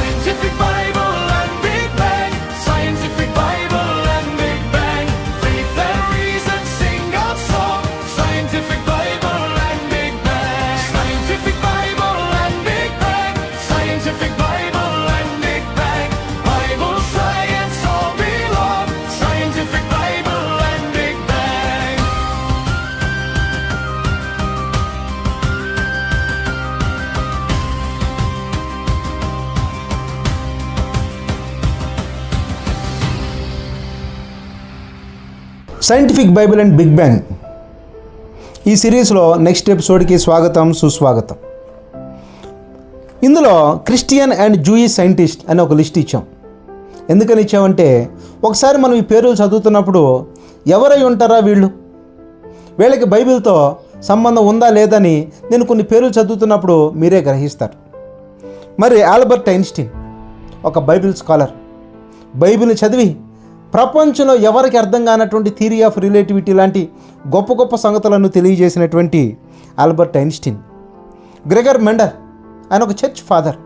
Scientific Bible and Big Bang. Scientific Bible and Big Bang. Faith and reason sing our song. Scientific Bible and Big Bang. Scientific Bible and Big Bang. Scientific Bible and Big Bang. Bible science all belong. Scientific Bible and Big Bang. Scientific Bible and Big Bang ఈ సిరీస్లో next ఎపిసోడ్కి స్వాగతం సుస్వాగతం. ఇందులో Christian and Jewish scientist అని ఒక list ఇచ్చాం. ఎందుకని ఇచ్చామంటే ఒకసారి మనం ఈ పేర్లు చదువుతున్నప్పుడు ఎవరై ఉంటారా వీళ్ళకి బైబిల్తో సంబంధం ఉందా లేదని నేను కొన్ని పేర్లు చదువుతున్నప్పుడు మీరే గ్రహిస్తారు. మరి ఆల్బర్ట్ ఐన్స్టీన్ ఒక బైబిల్ స్కాలర్, బైబిల్ని చదివి ప్రపంచంలో ఎవరికి అర్థం కానటువంటి థియరీ ఆఫ్ రిలేటివిటీ లాంటి గొప్ప గొప్ప సంగతులను తెలియజేసినటువంటి ఆల్బర్ట్ ఐన్స్టీన్. గ్రెగర్ మెండల్, ఆయన ఒక చర్చ్ ఫాదర్.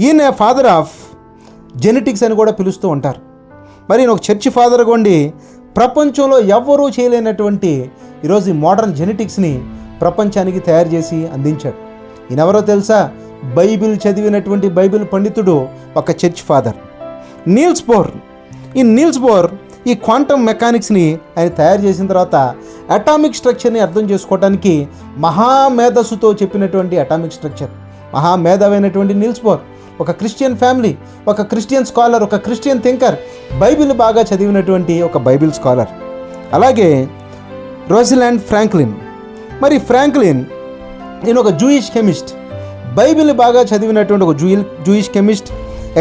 ఈయన ఫాదర్ ఆఫ్ జెనెటిక్స్ అని కూడా పిలుస్తూ ఉంటారు. మరి ఈయన ఒక చర్చ్ ఫాదర్గా ఉండి ప్రపంచంలో ఎవ్వరూ చేయలేనటువంటి ఈరోజు ఈ మోడర్న్ జెనెటిక్స్ని ప్రపంచానికి తయారు చేసి అందించాడు. ఈయన ఎవరో తెలుసా? బైబిల్ చదివినటువంటి బైబిల్ పండితుడు, ఒక చర్చ్ ఫాదర్. Niels Bohr. ఈ నీల్స్ బోర్ ఈ క్వాంటమ్ మెకానిక్స్ని ఆయన తయారు చేసిన తర్వాత అటామిక్ స్ట్రక్చర్ని అర్థం చేసుకోవడానికి మహామేధస్సుతో చెప్పినటువంటి అటామిక్ స్ట్రక్చర్. మహామేధావైనటువంటి నీల్స్ బోర్ ఒక క్రిస్టియన్ ఫ్యామిలీ, ఒక క్రిస్టియన్ స్కాలర్, ఒక క్రిస్టియన్ థింకర్, బైబిల్ బాగా చదివినటువంటి ఒక బైబిల్ స్కాలర్. అలాగే రోసిలాండ్ ఫ్రాంక్లిన్. మరి ఫ్రాంక్లిన్ ఈయన ఒక జూయిష్ కెమిస్ట్, బైబిల్ బాగా చదివినటువంటి ఒక జూయిష్ కెమిస్ట్,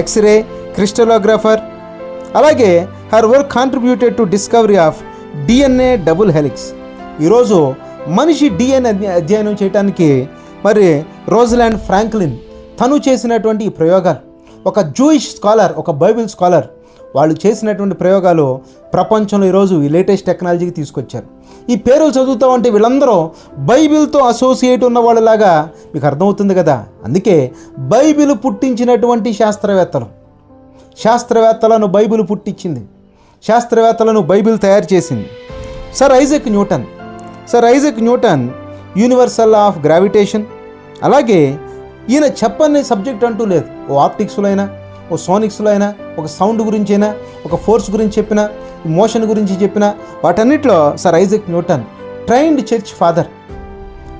ఎక్స్రే క్రిస్టలోగ్రాఫర్. అలాగే her work contributed to discovery of DNA double helix. ఈరోజు మనిషి డిఎన్ఏ అధ్యయనం చేయడానికి మరి రోసిలాండ్ ఫ్రాంక్లిన్ తను చేసినటువంటి ఈ ప్రయోగాలు, ఒక జూయిష్ స్కాలర్, ఒక బైబిల్ స్కాలర్, వాళ్ళు చేసినటువంటి ప్రయోగాలు ప్రపంచంలో ఈరోజు ఈ లేటెస్ట్ టెక్నాలజీకి తీసుకొచ్చారు. ఈ పేర్లు చదువుతూ ఉంటే వీళ్ళందరూ బైబిల్తో అసోసియేట్ ఉన్న వాళ్ళలాగా మీకు అర్థమవుతుంది కదా. అందుకే బైబిల్ పుట్టించినటువంటి శాస్త్రవేత్తలను బైబిల్ పుట్టించింది, శాస్త్రవేత్తలను బైబిల్ తయారు చేసింది. Sir Isaac Newton universal of gravitation. అలాగే ఈయన చెప్పని సబ్జెక్ట్ అంటూ లేదు. ఓ ఆప్టిక్స్లో అయినా, ఓ సోనిక్స్లో అయినా, ఒక సౌండ్ గురించి అయినా, ఒక ఫోర్స్ గురించి చెప్పినా, మోషన్ గురించి చెప్పినా, వాటన్నిటిలో sir Isaac Newton trained church father,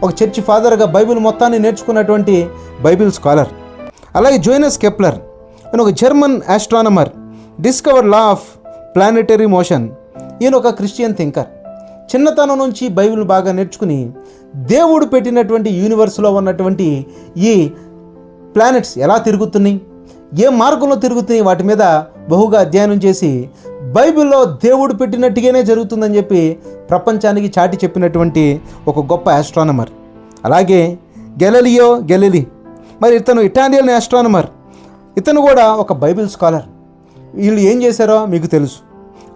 ఒక చర్చ్ ఫాదర్గా బైబిల్ మొత్తాన్ని నేర్చుకున్నటువంటి బైబిల్ స్కాలర్. అలాగే జోనస్ కెప్లర్, ఈయన ఒక German astronomer, discover law of planetary motion. ఈయన ఒక క్రిస్టియన్ థింకర్. చిన్నతనం నుంచి బైబిల్ బాగా నేర్చుకుని దేవుడు పెట్టినటువంటి యూనివర్స్లో ఉన్నటువంటి ఈ ప్లానెట్స్ ఎలా తిరుగుతున్నాయి, ఏ మార్గంలో తిరుగుతున్నాయి, వాటి మీద బహుగా అధ్యయనం చేసి బైబిల్లో దేవుడు పెట్టినట్టుగానే జరుగుతుందని చెప్పి ప్రపంచానికి చాటి చెప్పినటువంటి ఒక గొప్ప ఆస్ట్రానమర్. అలాగే గెలీలియో గెలీలీ, మరి ఇతను ఇటాలియన్ ఆస్ట్రానమర్, ఇతను కూడా ఒక బైబిల్ స్కాలర్. వీళ్ళు ఏం చేశారో మీకు తెలుసు.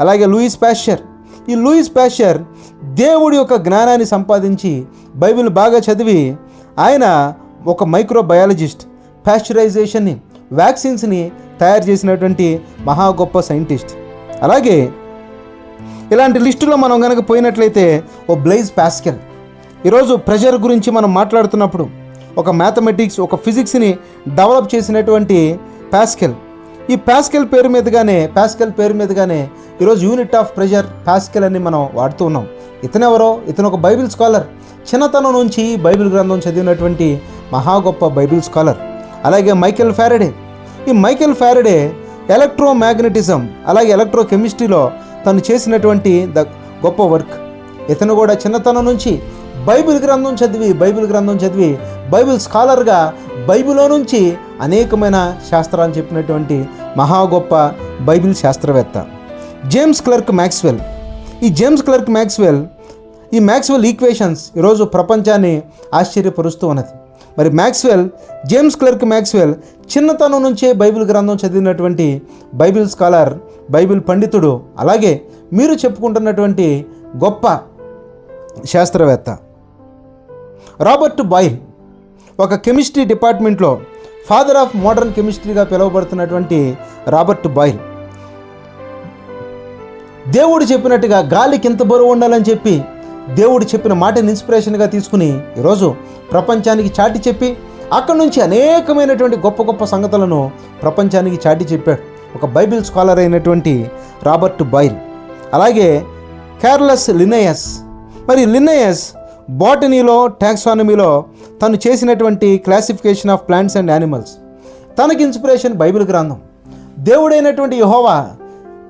అలాగే లూయిస్ పాస్చర్. ఈ లూయిస్ పాస్చర్ దేవుడి యొక్క జ్ఞానాన్ని సంపాదించి బైబిల్ బాగా చదివి ఆయన ఒక మైక్రోబయాలజిస్ట్, పాస్చరైజేషన్ని, వ్యాక్సిన్స్ని తయారు చేసినటువంటి మహా గొప్ప సైంటిస్ట్. అలాగే ఇలాంటి లిస్టులో మనం కనుక పోయినట్లయితే ఓ బ్లైజ్ పాస్కల్. ఈరోజు ప్రెషర్ గురించి మనం మాట్లాడుతున్నప్పుడు ఒక మ్యాథమెటిక్స్, ఒక ఫిజిక్స్ని డెవలప్ చేసినటువంటి పాస్కల్. ఈ పాస్కల్ పేరు మీదుగానే ఈరోజు యూనిట్ ఆఫ్ ప్రెషర్ పాస్కల్ అని మనం వాడుతూ ఉన్నాం. ఇతనెవరో? ఇతను ఒక బైబిల్ స్కాలర్. చిన్నతనం నుంచి బైబిల్ గ్రంథం చదివినటువంటి మహా గొప్ప బైబిల్ స్కాలర్. అలాగే మైకెల్ ఫారడే. ఈ మైకెల్ ఫారడే ఎలక్ట్రోమాగ్నెటిజం, అలాగే ఎలక్ట్రోకెమిస్ట్రీలో తను చేసినటువంటి గొప్ప వర్క్. ఇతను కూడా చిన్నతనం నుంచి బైబిల్ గ్రంథం చదివి బైబిల్ స్కాలర్గా బైబిల్లో నుంచి అనేకమైన శాస్త్రాలు చెప్పినటువంటి మహా గొప్ప బైబిల్ శాస్త్రవేత్త. James Clerk Maxwell. ఈ మ్యాక్స్వెల్ ఈక్వేషన్స్ ఈరోజు ప్రపంచాన్ని ఆశ్చర్యపరుస్తూ ఉన్నది. మరి జేమ్స్ క్లర్క్ మ్యాక్స్వెల్ చిన్నతనం నుంచే బైబిల్ గ్రంథం చదివినటువంటి బైబిల్ స్కాలర్, బైబిల్ పండితుడు. అలాగే మీరు చెప్పుకుంటున్నటువంటి గొప్ప శాస్త్రవేత్త. రాబర్ట్ బాయిల్ ఒక కెమిస్ట్రీ డిపార్ట్మెంట్లో ఫాదర్ ఆఫ్ మోడర్న్ కెమిస్ట్రీగా పిలువబడుతున్నటువంటి రాబర్ట్ బాయిల్ దేవుడు చెప్పినట్టుగా గాలికి ఎంత బరువు ఉండాలని చెప్పి దేవుడు చెప్పిన మాటని ఇన్స్పిరేషన్గా తీసుకుని ఈరోజు ప్రపంచానికి చాటి చెప్పి అక్కడి నుంచి అనేకమైనటువంటి గొప్ప గొప్ప సంగతులను ప్రపంచానికి చాటి చెప్పాడు ఒక బైబిల్ స్కాలర్ అయినటువంటి రాబర్ట్ బాయిల్. అలాగే కార్లస్ లిన్నయస్. మరి లిన్నయస్ బాటనీలో టాక్సానమీలో తను చేసినటువంటి classification of plants and animals, తనకి ఇన్స్పిరేషన్ బైబిల్ గ్రంథం. దేవుడైనటువంటి యెహోవా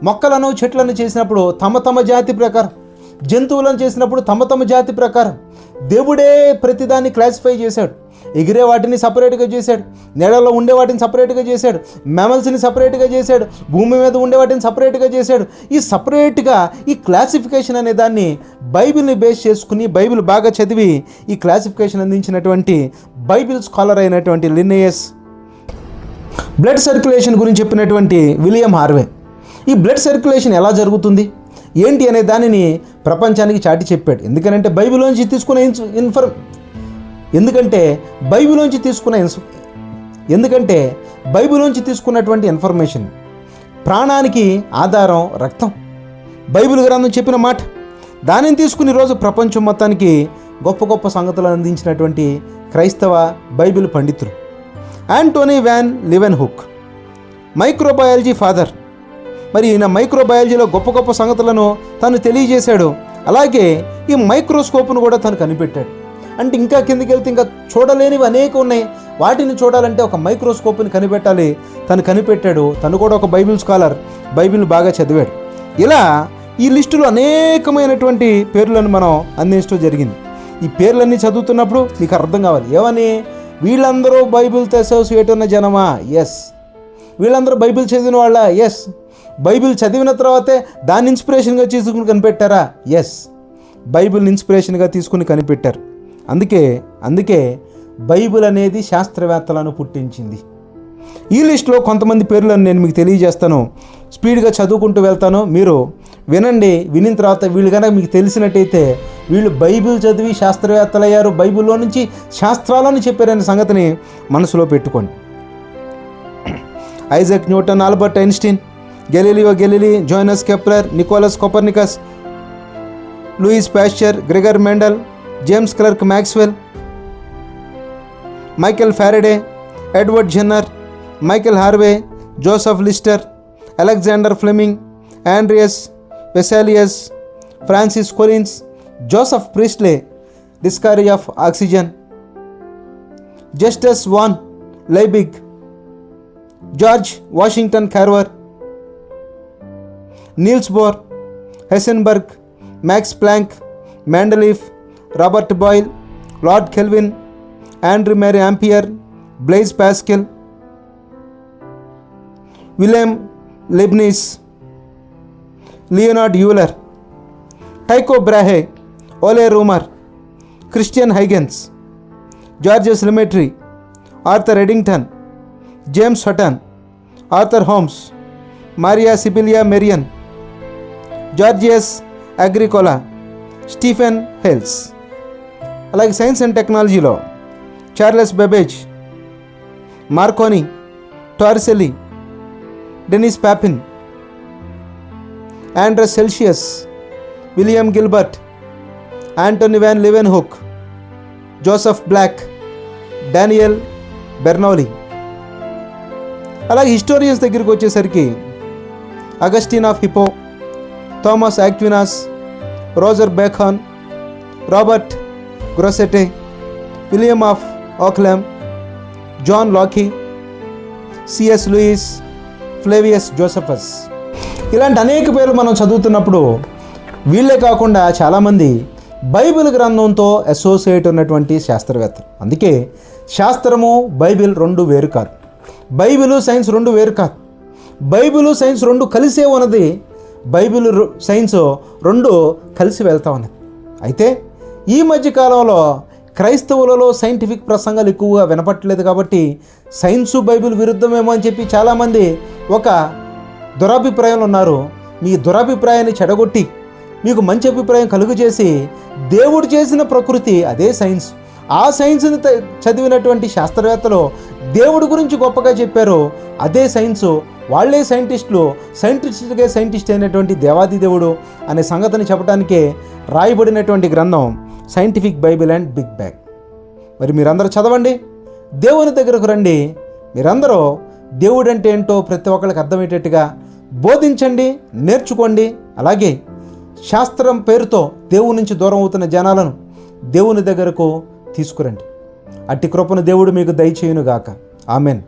మొక్కలను చెట్లను చేసినప్పుడు తమ తమ జాతి ప్రకారం, జంతువులను చేసినప్పుడు తమ తమ జాతి ప్రకారం దేవుడే ప్రతిదాన్ని క్లాసిఫై చేశాడు. ఎగిరే వాటిని సపరేట్గా చేశాడు, నీళ్ళలో ఉండే వాటిని సపరేట్గా చేశాడు, మ్యామల్స్ని సపరేట్గా చేశాడు, భూమి మీద ఉండే వాటిని సపరేట్గా చేశాడు. ఈ సపరేట్గా ఈ క్లాసిఫికేషన్ అనే దాన్ని బైబిల్ని బేస్ చేసుకుని బైబిల్ బాగా చదివి ఈ క్లాసిఫికేషన్ అందించినటువంటి బైబిల్ స్కాలర్ అయినటువంటి లిన్నయస్. బ్లడ్ సర్క్యులేషన్ గురించి చెప్పినటువంటి విలియం హార్వే. ఈ బ్లడ్ సర్క్యులేషన్ ఎలా జరుగుతుంది ఏంటి అనే దానిని ప్రపంచానికి చాటి చెప్పాడు. ఎందుకంటే బైబిల్లోంచి తీసుకున్నటువంటి ఇన్ఫర్మేషన్. ప్రాణానికి ఆధారం రక్తం. బైబిల్ గ్రంథం చెప్పిన మాట దానిని తీసుకుని ఈరోజు ప్రపంచం మొత్తానికి గొప్ప గొప్ప సంగతులను అందించినటువంటి క్రైస్తవ బైబిల్ పండితులు. Antonie van Leeuwenhoek microbiology father. మరి ఈయన మైక్రోబయాలజీలో గొప్ప గొప్ప సంగతులను తను తెలియజేశాడు. అలాగే ఈ మైక్రోస్కోప్ను కూడా తను కనిపెట్టాడు. అంటే ఇంకా కిందకి వెళ్తే ఇంకా చూడలేనివి అనేక ఉన్నాయి. వాటిని చూడాలంటే ఒక మైక్రోస్కోప్ని కనిపెట్టాలి. తను కనిపెట్టాడు. తను కూడా ఒక బైబిల్ స్కాలర్, బైబిల్ బాగా చదివాడు. ఇలా ఈ లిస్టులో అనేకమైనటువంటి పేర్లను మనం అందించడం జరిగింది. ఈ పేర్లన్నీ చదువుతున్నప్పుడు మీకు అర్థం కావాలి. ఏమని? వీళ్ళందరూ బైబిల్తో అసోసియేట్ ఉన్న జనమా? ఎస్. వీళ్ళందరూ బైబిల్ చదివిన వాళ్ళ? ఎస్. బైబిల్ చదివిన తర్వాతే దాన్ని ఇన్స్పిరేషన్గా తీసుకుని కనిపెట్టారా? ఎస్. బైబిల్ని ఇన్స్పిరేషన్గా తీసుకుని కనిపెట్టారు. అందుకే బైబిల్ అనేది శాస్త్రవేత్తలను పుట్టించింది. ఈ లిస్టులో కొంతమంది పేర్లను నేను మీకు తెలియజేస్తాను. స్పీడ్గా చదువుకుంటూ వెళ్తాను, మీరు వినండి. వినిన తర్వాత వీళ్ళు కనుక మీకు తెలిసినట్టయితే వీళ్ళు బైబిల్ చదివి శాస్త్రవేత్తలు అయ్యారు, బైబిల్లో నుంచి శాస్త్రాలను చెప్పారనే సంగతిని మనసులో పెట్టుకోండి. Isaac Newton, Albert Einstein, Galileo Galilei, Jonas Kepler, Nicolaus Copernicus, Louis Pasteur, Gregor Mendel, James Clerk Maxwell, Michael Faraday, Edward Jenner, Michael Harvey, Joseph Lister, Alexander Fleming, Andreas Vesalius, Francis Collins, Joseph Priestley, discovery of oxygen, Justus von Liebig, George Washington Carver, Niels Bohr, Heisenberg, Max Planck, Mendeleev, Robert Boyle, Lord Kelvin, Andre Marie Ampere, Blaise Pascal, William Leibniz, Leonhard Euler, Tycho Brahe, Ole Romer, Christian Huygens, Georges Lemaitre, Arthur Eddington, James Hutton, Arthur Holmes, Maria Sibylla Merian, Georgius Agricola, Stephen Hales. అలాగే science and టెక్నాలజీలో Charles Babbage, Marconi, Torricelli, Denis Papin, Anders Celsius, William Gilbert, Antonie van Leeuwenhoek, Joseph Black, Daniel Bernoulli. అలాగే historians దగ్గరికి వచ్చేసరికి Augustine of Hippo, Thomas Aquinas, Roger Bacon, Robert Grosseteste, William of Ockham, John Locke, C S Lewis, Flavius Josephus. ఇలాంటి అనేక పేర్లు మనం చదువుతున్నప్పుడు వీళ్ళే కాకుండా చాలామంది బైబిల్ గ్రంథంతో అసోసియేట్ ఉన్నటువంటి శాస్త్రవేత్తలు. అందుకే శాస్త్రము బైబిల్ రెండు వేరు కాదు. బైబిలు సైన్స్ రెండు వేరు కాదు. బైబిలు సైన్స్ రెండు కలిసే ఉన్నది. బైబిల్ సైన్స్ రెండు కలిసి వెళ్తా ఉన్నది. అయితే ఈ మధ్యకాలంలో క్రైస్తవులలో సైంటిఫిక్ ప్రసంగాలు ఎక్కువగా వినపట్టలేదు కాబట్టి సైన్సు బైబిల్ విరుద్ధమేమో అని చెప్పి చాలామంది ఒక దురభిప్రాయంలో ఉన్నారు. మీ దురభిప్రాయాన్ని చెడగొట్టి మీకు మంచి అభిప్రాయం కలుగు చేసి దేవుడు చేసిన ప్రకృతి అదే సైన్స్, ఆ సైన్స్ని చదివినటువంటి శాస్త్రవేత్తలు దేవుడి గురించి గొప్పగా చెప్పారో అదే సైన్సు, వాళ్ళే సైంటిస్టుగా సైంటిస్ట్ అయినటువంటి దేవాది దేవుడు అనే సంగతిని చెప్పడానికే రాయబడినటువంటి గ్రంథం scientific Bible and Big Bang. మరి మీరందరూ చదవండి, దేవుని దగ్గరకు రండి, మీరందరూ దేవుడు అంటే ఏంటో ప్రతి ఒక్కరికి అర్థమయ్యేటట్టుగా బోధించండి, నేర్చుకోండి. అలాగే శాస్త్రం పేరుతో దేవుని నుంచి దూరం అవుతున్న జనాలను దేవుని దగ్గరకు తీసుకురండి. అట్టి కృపను దేవుడు మీకు దయచేయునుగాక. ఆమెన్.